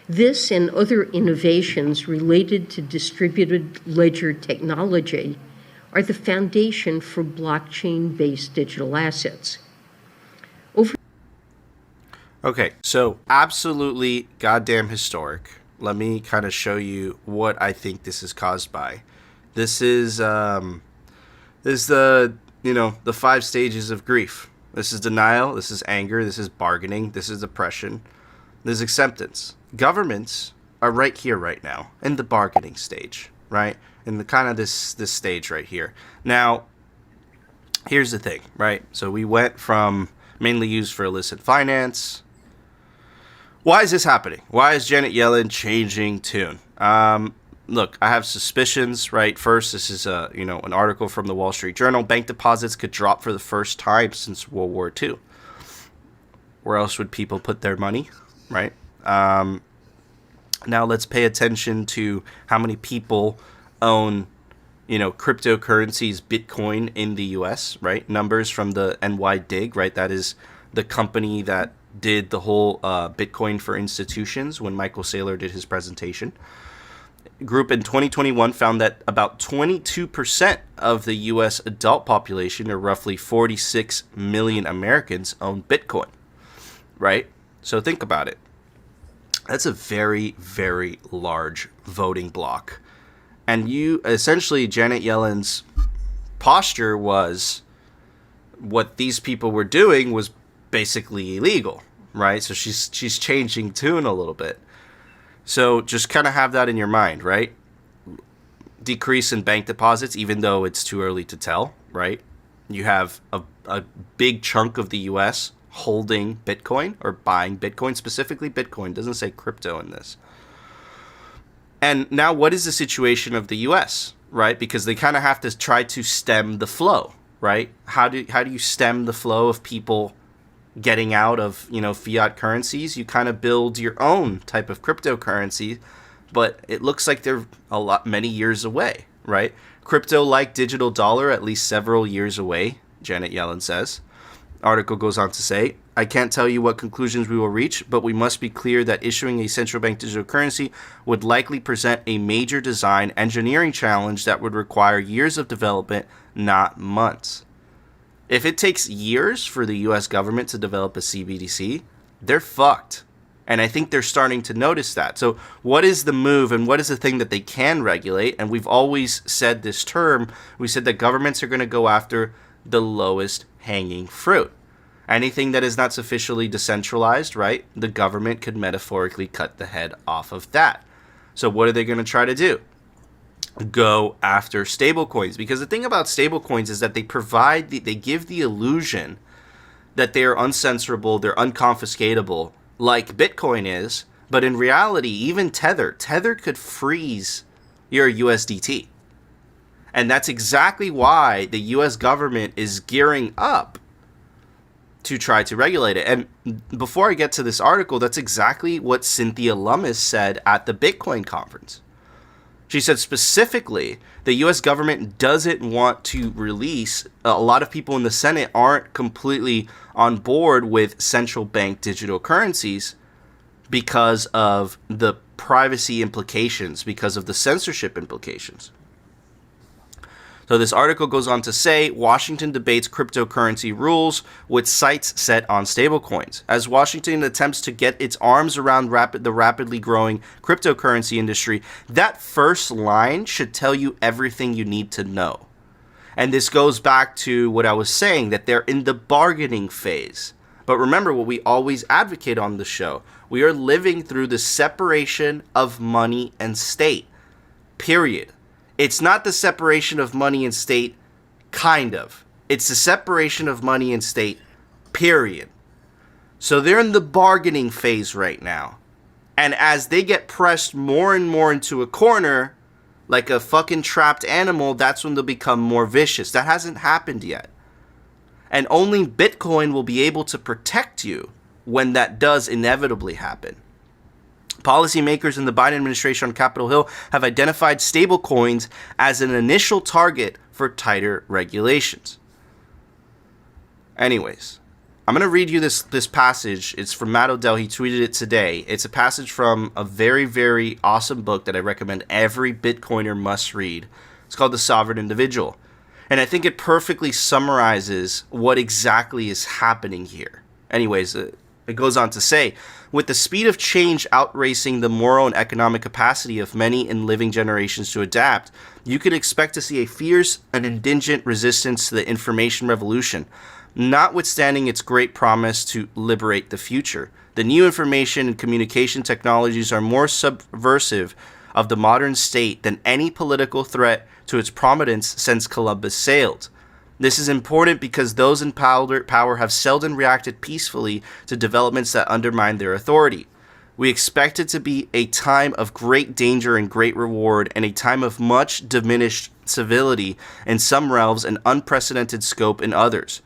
This and other innovations related to distributed ledger technology are the foundation for blockchain-based digital assets. Okay, so absolutely goddamn historic. Let me kind of show you what I think this is caused by. This is the 5 stages of grief. This is denial, this is anger, this is bargaining, this is depression, this is acceptance. Governments are right here right now in the bargaining stage, right? in the kind of this stage right here. Now, here's the thing, right? So we went from mainly used for illicit finance. Why is this happening? Why is Janet Yellen changing tune? Look, I have suspicions, right? First, this is an article from the Wall Street Journal. Bank deposits could drop for the first time since World War II. Where else would people put their money, right? Now let's pay attention to how many people own, cryptocurrencies, Bitcoin in the U.S., right? Numbers from the NYDIG, right? That is the company that did the whole Bitcoin for institutions when Michael Saylor did his presentation. Group in 2021 found that about 22% of the U.S. adult population, or roughly 46 million Americans, own Bitcoin, right? So think about it. That's a very, very large voting bloc. And essentially, Janet Yellen's posture was what these people were doing was basically illegal, right? So she's changing tune a little bit. So just kind of have that in your mind, right? Decrease in bank deposits, even though it's too early to tell, right? You have a big chunk of the U.S. holding Bitcoin or buying Bitcoin, specifically Bitcoin. Doesn't say crypto in this. And now what is the situation of the U.S., right? Because they kind of have to try to stem the flow, right? How do you stem the flow of people getting out of, fiat currencies? You kind of build your own type of cryptocurrency, but it looks like they're many years away, right? Crypto like digital dollar, at least several years away, Janet Yellen says. Article goes on to say, I can't tell you what conclusions we will reach, but we must be clear that issuing a central bank digital currency would likely present a major design engineering challenge that would require years of development, not months. If it takes years for the U.S. government to develop a CBDC, they're fucked. And I think they're starting to notice that. So what is the move and what is the thing that they can regulate? And we've always said this term. We said that governments are going to go after the lowest hanging fruit. Anything that is not sufficiently decentralized, right? The government could metaphorically cut the head off of that. So what are they going to try to do? Go after stablecoins, because the thing about stablecoins is that they give the illusion that they are uncensorable, they're unconfiscatable, like Bitcoin is, but in reality, even Tether could freeze your USDT. And that's exactly why the US government is gearing up to try to regulate it. And before I get to this article, that's exactly what Cynthia Lummis said at the Bitcoin conference. She said specifically the U.S. government doesn't want to release. A lot of people in the Senate aren't completely on board with central bank digital currencies because of the privacy implications, because of the censorship implications. So this article goes on to say, Washington debates cryptocurrency rules with sights set on stablecoins. As Washington attempts to get its arms around the rapidly growing cryptocurrency industry, that first line should tell you everything you need to know. And this goes back to what I was saying, that they're in the bargaining phase. But remember what we always advocate on the show. We are living through the separation of money and state. Period. It's not the separation of money and state, kind of. It's the separation of money and state, period. So they're in the bargaining phase right now. And as they get pressed more and more into a corner, like a fucking trapped animal, that's when they'll become more vicious. That hasn't happened yet. And only Bitcoin will be able to protect you when that does inevitably happen. Policymakers in the Biden administration on Capitol Hill have identified stablecoins as an initial target for tighter regulations. Anyways, I'm going to read you this passage. It's from Matt Odell. He tweeted it today. It's a passage from a very, very awesome book that I recommend every Bitcoiner must read. It's called The Sovereign Individual. And I think it perfectly summarizes what exactly is happening here. Anyways, it goes on to say, with the speed of change outracing the moral and economic capacity of many in living generations to adapt, you could expect to see a fierce and indigent resistance to the information revolution, notwithstanding its great promise to liberate the future. The new information and communication technologies are more subversive of the modern state than any political threat to its prominence since Columbus sailed. This is important because those in power have seldom reacted peacefully to developments that undermine their authority. We expect it to be a time of great danger and great reward, and a time of much diminished civility in some realms and unprecedented scope in others.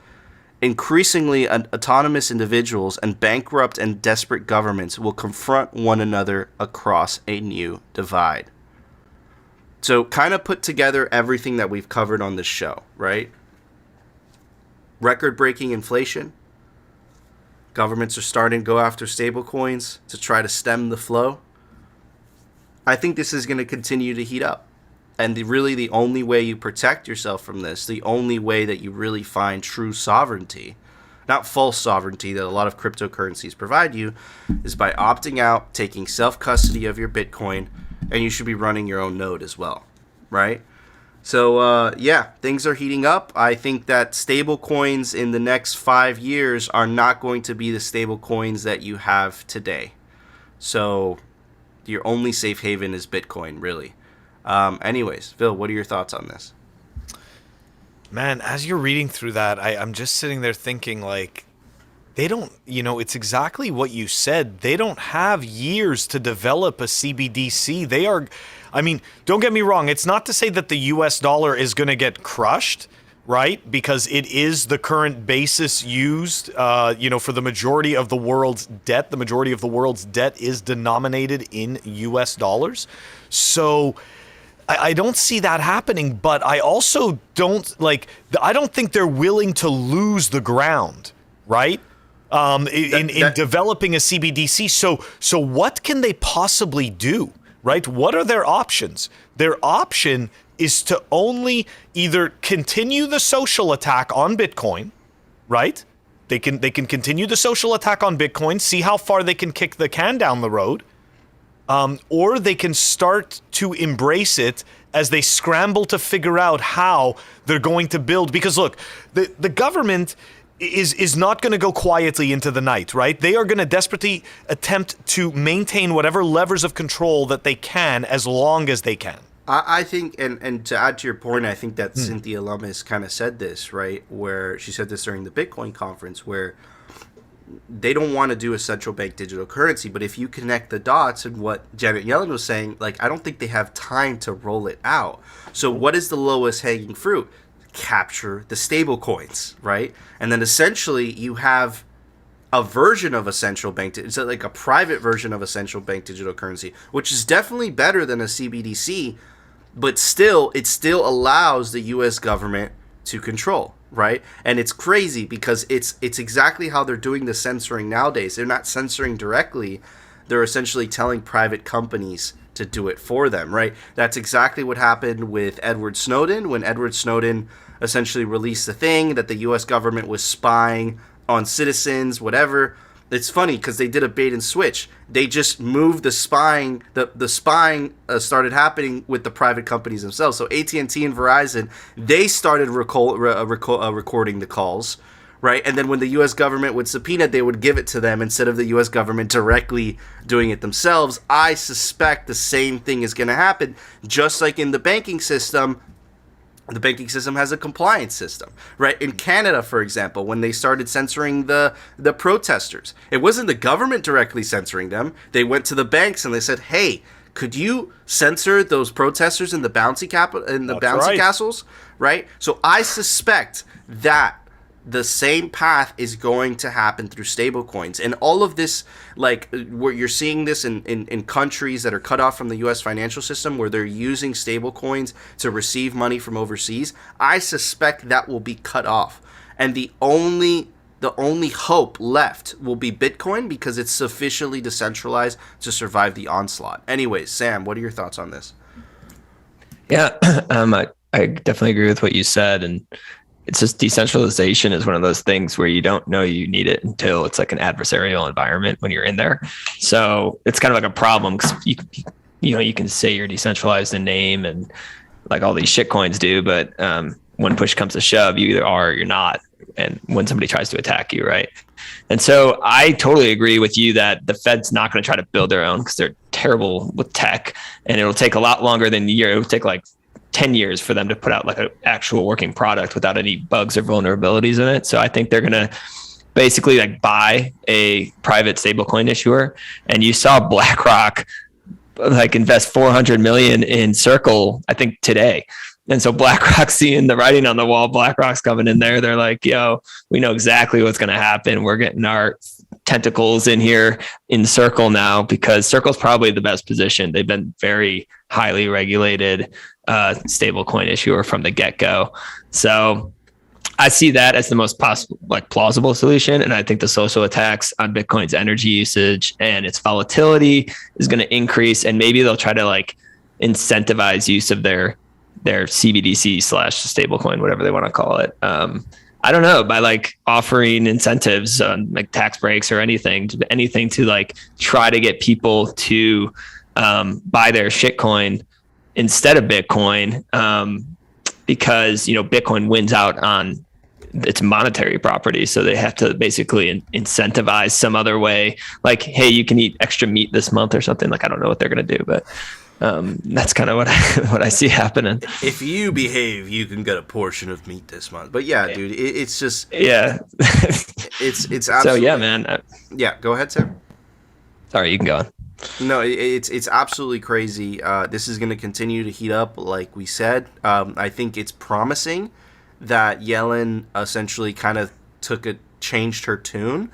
Increasingly, autonomous individuals and bankrupt and desperate governments will confront one another across a new divide. So, kind of put together everything that we've covered on this show, right? Record-breaking inflation. Governments are starting to go after stablecoins to try to stem the flow. I think this is going to continue to heat up. And really the only way you protect yourself from this, the only way that you really find true sovereignty, not false sovereignty that a lot of cryptocurrencies provide you, is by opting out, taking self-custody of your Bitcoin, and you should be running your own node as well, right? So, things are heating up. I think that stable coins in the next 5 years are not going to be the stable coins that you have today. So, your only safe haven is Bitcoin, really. Anyways, Phil, what are your thoughts on this? Man, as you're reading through that, I'm just sitting there thinking, like, they don't, it's exactly what you said. They don't have years to develop a CBDC. They are, don't get me wrong. It's not to say that the US dollar is going to get crushed, right? Because it is the current basis used, for the majority of the world's debt. The majority of the world's debt is denominated in US dollars. So I don't see that happening, but I also don't, I don't think they're willing to lose the ground, right? In developing a CBDC. So what can they possibly do, right? What are their options? Their option is to only either continue the social attack on Bitcoin, right? They can continue the social attack on Bitcoin, see how far they can kick the can down the road, or they can start to embrace it as they scramble to figure out how they're going to build. Because look, the government is not going to go quietly into the night, right? They are going to desperately attempt to maintain whatever levers of control that they can as long as they can. I think, and to add to your point, I think that Cynthia Lummis kind of said this, right? Where she said this during the Bitcoin conference, where they don't want to do a central bank digital currency, but if you connect the dots and what Janet Yellen was saying, I don't think they have time to roll it out. So what is the lowest hanging fruit? Capture the stable coins, right? And then essentially you have a version of a central bank, it's like a private version of a central bank digital currency, which is definitely better than a CBDC, but it still allows the US government to control, right? And it's crazy because it's exactly how they're doing the censoring nowadays. They're not censoring directly. They're essentially telling private companies to do it for them, right? That's exactly what happened with Edward Snowden, when Edward Snowden essentially released the thing that the US government was spying on citizens, whatever. It's funny because they did a bait and switch. They just moved the spying. The spying started happening with the private companies themselves. So AT&T and Verizon, they started recording the calls, right? And then when the U.S. government would subpoena, they would give it to them instead of the U.S. government directly doing it themselves. I suspect the same thing is going to happen, just like in the banking system. The banking system has a compliance system, right? In Canada, for example, when they started censoring the protesters, it wasn't the government directly censoring them. They went to the banks and they said, "Hey, could you censor those protesters in the bouncy castles?" Right? So I suspect that the same path is going to happen through stablecoins. And all of this, where you're seeing this in countries that are cut off from the U.S. financial system, where they're using stablecoins to receive money from overseas, I suspect that will be cut off. And the only hope left will be Bitcoin, because it's sufficiently decentralized to survive the onslaught. Anyways, Sam, what are your thoughts on this? Yeah, I definitely agree with what you said. And it's just decentralization is one of those things where you don't know you need it until it's like an adversarial environment when you're in there. So it's kind of like a problem because you can say you're decentralized in name and like all these shit coins do, but when push comes to shove, you either are or you're not. And when somebody tries to attack you, right? And so I totally agree with you that the Fed's not going to try to build their own because they're terrible with tech, and it'll take a lot longer than a year. It'll take like 10 years for them to put out like an actual working product without any bugs or vulnerabilities in it. So I think they're going to basically like buy a private stablecoin issuer. And you saw BlackRock like invest 400 million in Circle, I think today. And so BlackRock's seeing the writing on the wall. BlackRock's coming in there. They're like, yo, we know exactly what's going to happen. We're getting our tentacles in here in Circle now, because Circle's probably the best position. They've been very highly regulated stablecoin issuer from the get-go. So I see that as the most possible, like plausible solution. And I think the social attacks on Bitcoin's energy usage and its volatility is going to increase. And maybe they'll try to like incentivize use of their CBDC / stablecoin, whatever they want to call it. I don't know, by like offering incentives on like tax breaks or anything to like try to get people to buy their shitcoin instead of Bitcoin, because, you know, Bitcoin wins out on its monetary property. So they have to basically incentivize some other way, like, hey, you can eat extra meat this month or something. Like, I don't know what they're going to do, but that's kind of what I see happening. If you behave, you can get a portion of meat this month. But yeah, dude, it's just yeah. it's absolutely. So yeah, man. Yeah, go ahead, Sam. Sorry, you can go on. No, it's absolutely crazy. This is going to continue to heat up, like we said. I think it's promising that Yellen essentially kind of changed her tune.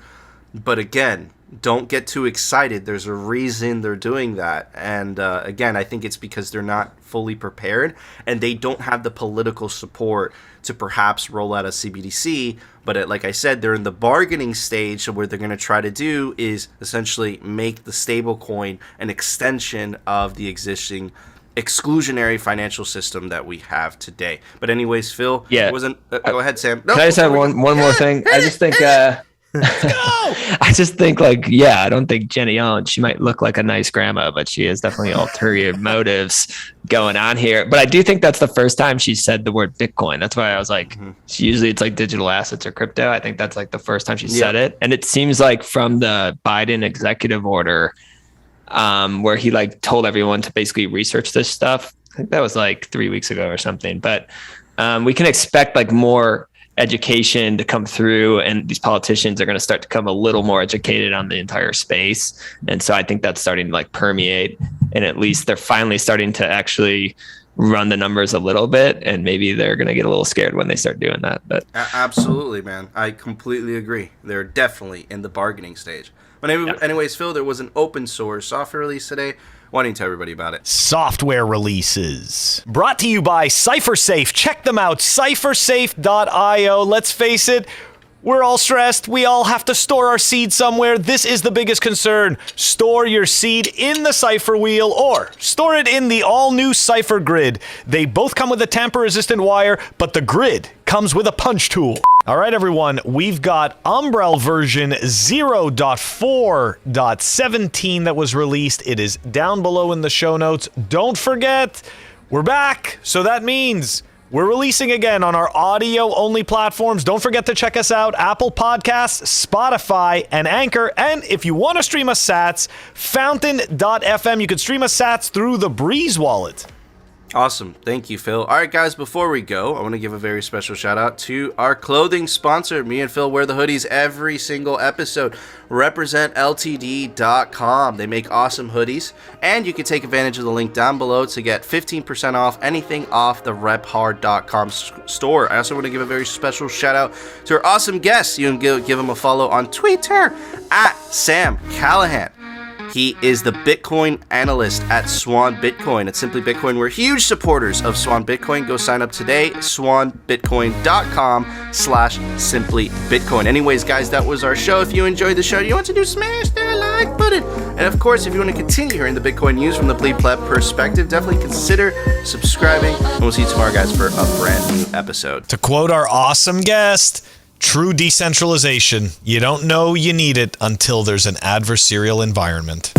But again, don't get too excited. There's a reason they're doing that. And again, I think it's because they're not fully prepared and they don't have the political support to perhaps roll out a CBDC. But like I said, they're in the bargaining stage. So what they're going to try to do is essentially make the stablecoin an extension of the existing exclusionary financial system that we have today. But anyways, Phil, yeah. It wasn't. Go ahead, Sam. No, can I just have one more thing? I just think... I just think like, yeah, I don't think Jenny Yellen, she might look like a nice grandma, but she has definitely ulterior motives going on here. But I do think that's the first time she said the word Bitcoin. That's why I was like, usually it's like digital assets or crypto. I think that's like the first time she said it. And it seems like from the Biden executive order, where he like told everyone to basically research this stuff. I think that was like 3 weeks ago or something. But we can expect like more education to come through, and these politicians are going to start to become a little more educated on the entire space. And so I think that's starting to like permeate, and at least they're finally starting to actually run the numbers a little bit, and maybe they're going to get a little scared when they start doing that. But absolutely, man, I completely agree. They're definitely in the bargaining stage. But anyways, Phil, there was an open source software release today. Why don't you tell everybody about it? Software releases. Brought to you by CipherSafe. Check them out, cyphersafe.io. Let's face it, we're all stressed. We all have to store our seed somewhere. This is the biggest concern. Store your seed in the Cypher wheel or store it in the all-new Cypher grid. They both come with a tamper-resistant wire, but the grid comes with a punch tool. All right, everyone, we've got Umbrel version 0.4.17 that was released. It is down below in the show notes. Don't forget, we're back. So that means we're releasing again on our audio-only platforms. Don't forget to check us out, Apple Podcasts, Spotify, and Anchor. And if you want to stream us sats, fountain.fm. You can stream us sats through the Breeze wallet. Awesome. Thank you, Phil. All right, guys, before we go, I want to give a very special shout out to our clothing sponsor. Me and Phil wear the hoodies every single episode. RepresentLTD.com. They make awesome hoodies, and you can take advantage of the link down below to get 15% off anything off the rephard.com store. I also want to give a very special shout out to our awesome guests. You can give him a follow on Twitter at Sam Callahan. He is the Bitcoin analyst at Swan Bitcoin. At Simply Bitcoin, we're huge supporters of Swan Bitcoin. Go sign up today, swanbitcoin.com/simplybitcoin. Anyways, guys, that was our show. If you enjoyed the show, you want to smash that like button. And of course, if you want to continue hearing the Bitcoin news from the Bleed Pleb perspective, definitely consider subscribing. And we'll see you tomorrow, guys, for a brand new episode. To quote our awesome guest, true decentralization, you don't know you need it until there's an adversarial environment.